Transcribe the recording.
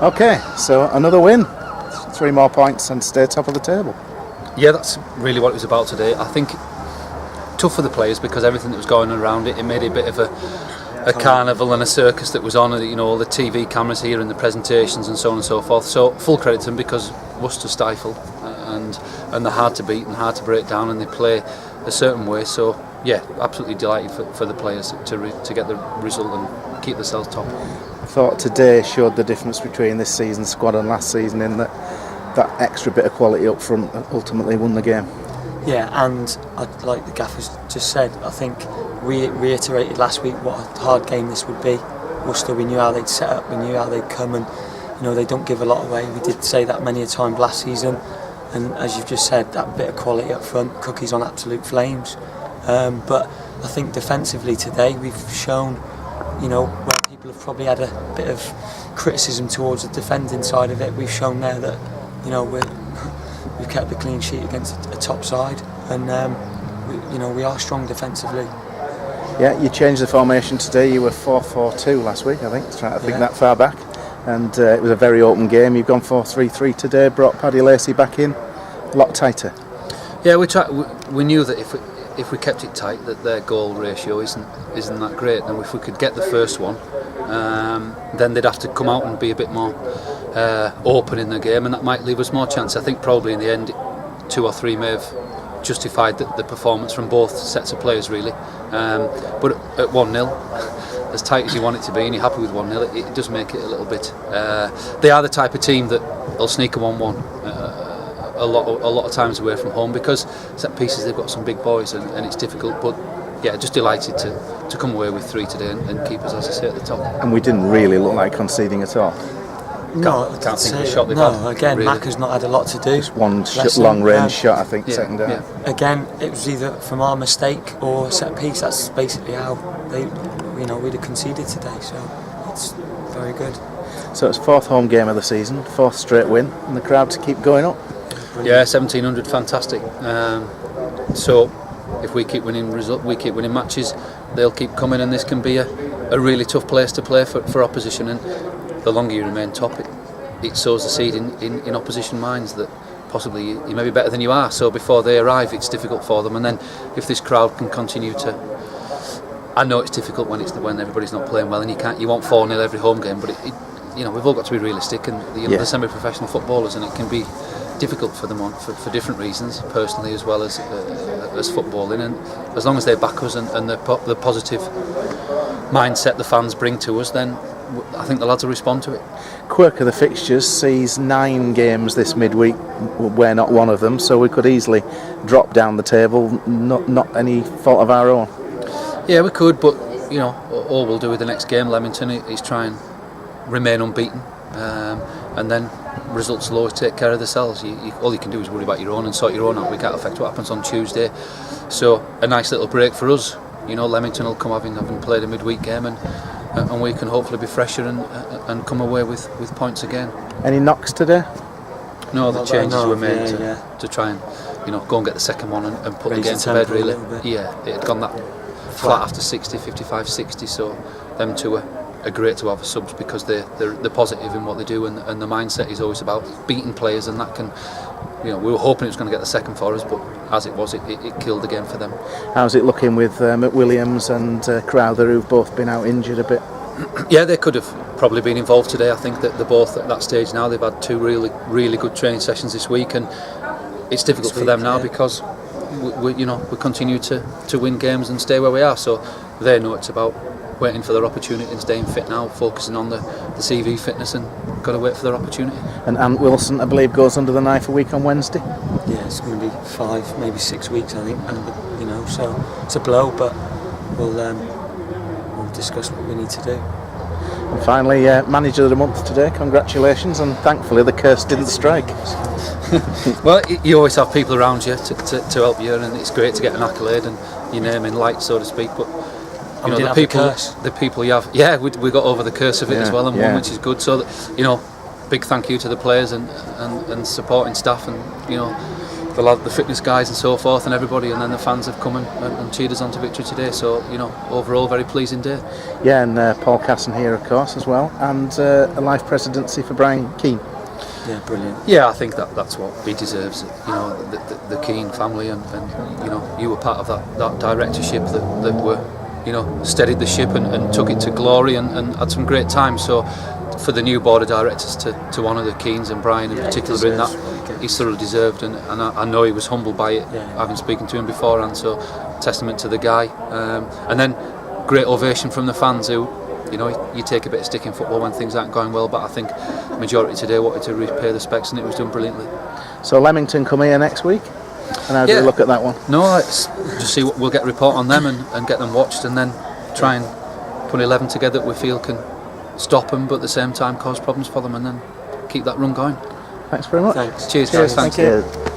Okay, so another win, 3 more points and stay top of the table. Yeah, that's really what it was about today. I think tough for the players because everything that was going around it made it a bit of a carnival and a circus that was on, all the TV cameras here and the presentations and so on and so forth. So full credit to them because Worcester stifle and they're hard to beat and hard to break down and they play a certain way. So yeah, absolutely delighted for the players to get the result and keep themselves top. I thought today showed the difference between this season's squad and last season in that extra bit of quality up front that ultimately won the game. Yeah, and like the gaffer's just said, I think we reiterated last week what a hard game this would be. Worcester, we knew how they'd set up, we knew how they'd come, and they don't give a lot away. We did say that many a time last season, and as you've just said, that bit of quality up front, Cookie's on absolute flames. But I think defensively today we've shown, where people have probably had a bit of criticism towards the defending side of it, we've shown there that we've kept the clean sheet against a top side, and we are strong defensively. Yeah, you changed the formation today. You were 4-4-2 last week, I think. Trying to think that far back, and it was a very open game. You've gone 4-3-3 today. Brought Paddy Lacey back in, a lot tighter. Yeah, we knew that if we kept it tight, that their goal ratio isn't that great, and if we could get the first one, then they'd have to come out and be a bit more open in the game, and that might leave us more chance. I think probably in the end 2 or 3 may have justified the performance from both sets of players really, but at 1-0, as tight as you want it to be and you're happy with 1-0, it does make it a little bit, they are the type of team that they'll sneak a 1-1 a lot of times away from home because set pieces they've got some big boys and it's difficult, but yeah, just delighted to come away with 3 today and keep us, as I say, at the top. And we didn't really look like conceding at all. Can't think of a shot they've had. Again, really. Mac has not had a lot to do. Just one long range shot, I think, second down. Yeah. Again, it was either from our mistake or set piece. That's basically how we'd have conceded today. So it's very good. So it's 4th home game of the season, 4th straight win, and the crowd to keep going up. Brilliant. Yeah, 1,700, fantastic. So if we keep winning matches, they'll keep coming, and this can be a really tough place to play for opposition. And the longer you remain top, it sows the seed in opposition minds that possibly you may be better than you are. So before they arrive, it's difficult for them. And then if this crowd can continue to, I know it's difficult when everybody's not playing well, and you want 4-0 every home game, but we've all got to be realistic, and they're semi-professional footballers, and it can be difficult for them for different reasons, personally as well as footballing. And as long as they back us and the positive mindset the fans bring to us, then I think the lads will respond to it. Quirk of the fixtures sees 9 games this midweek. We're not one of them, so we could easily drop down the table. Not any fault of our own. Yeah, we could, but all we'll do with the next game, Leamington, is try and remain unbeaten, and then results will always take care of themselves. All you can do is worry about your own and sort your own out. We can't affect what happens on Tuesday. So a nice little break for us. Leamington will come having played a midweek game, and we can hopefully be fresher and come away with points again. Any knocks today? No, the changes were made to try and go and get the second one and put the game to bed really. Yeah, it had gone that flat after 60, 55, 60, so them two are great to have as subs because they're positive in what they do, and the mindset is always about beating players, and that can, we were hoping it was going to get the second for us, but as it was, it killed the game for them. How's it looking with McWilliams and Crowther, who've both been out injured a bit? Yeah, they could have probably been involved today. I think that they're both at that stage now. They've had 2 really, really good training sessions this week, and it's difficult for them now because we continue to win games and stay where we are. So they know it's about waiting for their opportunity and staying fit now, focusing on the CV fitness, and got to wait for their opportunity. And Ant Wilson, I believe, goes under the knife a week on Wednesday. Yeah, it's going to be 5, maybe 6 weeks, I think. And so it's a blow, but we'll discuss what we need to do. And finally, Manager of the Month today. Congratulations, and thankfully the curse didn't strike. Well, you always have people around you to help you, and it's great to get an accolade and your name in lights, so to speak. But the people you have, we got over the curse of it as well, and won, which is good. So that, big thank you to the players and supporting staff, and the fitness guys and so forth and everybody, and then the fans have come and cheered us on to victory today. So overall very pleasing day. Yeah, and Paul Casson here of course as well, and a life presidency for Brian Keane. Yeah, brilliant. Yeah, I think that's what he deserves. The Keane family, and you were part of that directorship that were steadied the ship and took it to glory and had some great times. So for the new board of directors to honour the Keanes and Brian in particular in that, he's thoroughly deserved, and I know he was humbled by it, having spoken to him beforehand. So testament to the guy, and then great ovation from the fans who. You take a bit of stick in football when things aren't going well, but I think the majority today wanted to repay the respects, and it was done brilliantly. So Leamington come here next week, and how do we look at that one? No, it's just see what we'll get a report on them and get them watched, and then try and put 11 together that we feel can stop them, but at the same time cause problems for them, and then keep that run going. Thanks very much. Thanks. Cheers, guys. Thanks. Thank you.